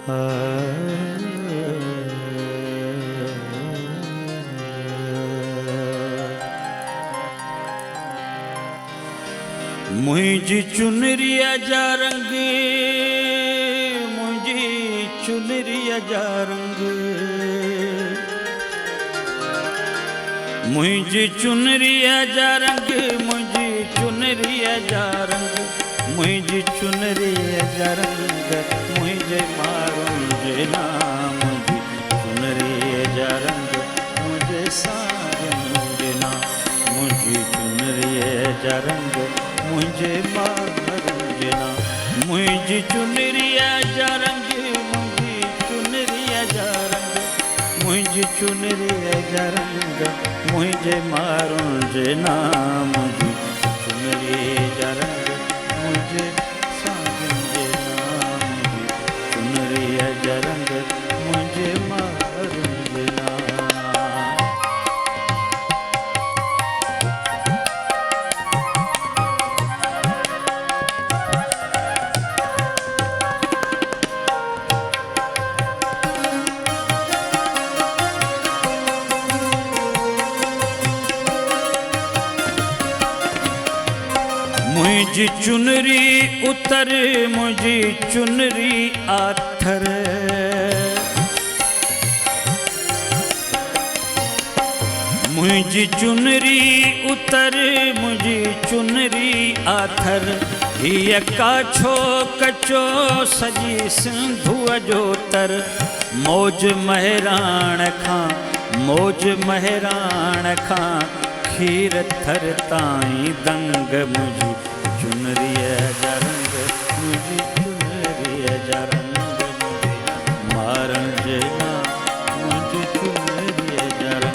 मुझी चुनरिया जा रंग, मुझी चुनरिया जा रंग, मुझी चुनरिया जा रंग, मुझी चुनरिया जा रंग, मुझी चुनरिया जा रंग, मुझे मारूं जेना, मुझी चुनरिया जा रंग, मुझे सारूं जेना, मुझी चुनरिया जा रंग, मुझे मारूं जेना, मुझी चुनरिया जा रंग, मुझी चुनरिया जा रंग, मुझी चुनरिया जा रंग, मुझे मारूं जेना, मुझी चुनरिया जा रंग, मुझे सारूं जेना, मुझी चुनरिया जा रंग, मुझे मारूं जेना। मुझी चुनरी उतर, मुझी चुनरी आथर, मुझी चुनरी उतर, मुझी चुनरी आथर, हिय काछो कचो सजी सिंधु जोतर, मौज महराण खां, मौज महराण खां, खीर थर ताई दंग, मुझी चुनरिया जा रंग, मुझी चुनरिया जा रंग, मुझे मारण जेना, मुझी चुनरिया जा रंग।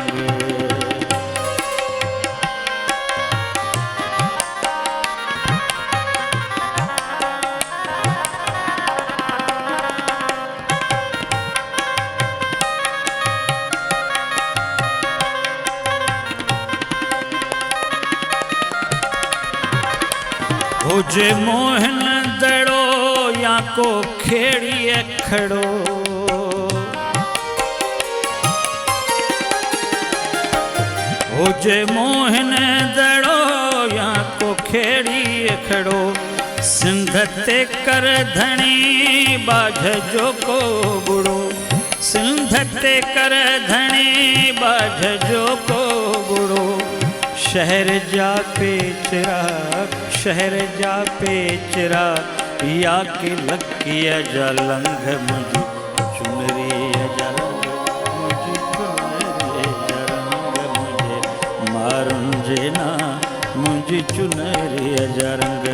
हुजे मोहन दड़ो या को खेड़िए खड़ो, हुजे मोहन दड़ो या को खेड़िए खड़ो, सिंध ते कर धणी बाझ जो को बुड़ो, सिंध ते कर धणी बाझ जो को बुड़ो, शहर जा पेचरा, शहर जा पेचरा, या के लकिया जा लंघ, मुझी चुनरिया जा रंग, मुझी चुनरिया जा रंग, मुझे मारूं जेना, मुझी चुनरिया जा रंग।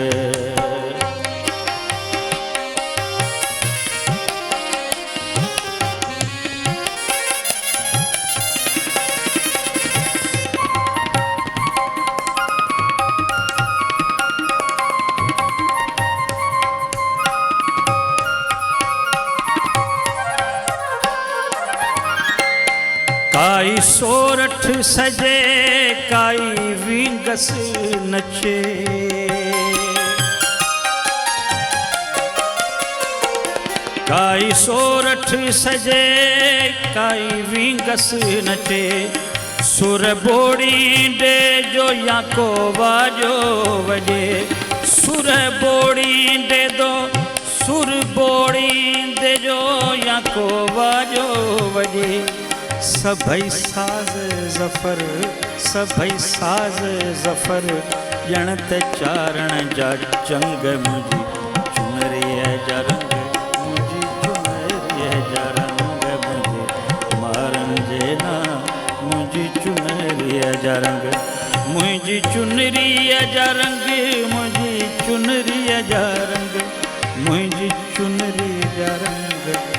काई सोरठ सजे, काई विंगस नचे, काई सोरठ सजे, काई विंगस नचे, सुर बोड़ी दे जो या को बाजो वजे, सुर बोड़ी दे दो, सुर बोड़ी दे जो या को बाजो वजे, सभई साज ज़फर, सभई साज ज़फर, ॼणत चारण जा चंग, मुझी चुनरिया जा रंग, मुझी चुनरिया जा रंग, मुझे मारन जेना, मुझी चुनरिया जा रंग, मुझी चुनरिया जा रंग, मुझी चुनरिया जा रंग, मुझी चुनरिया जा रंग।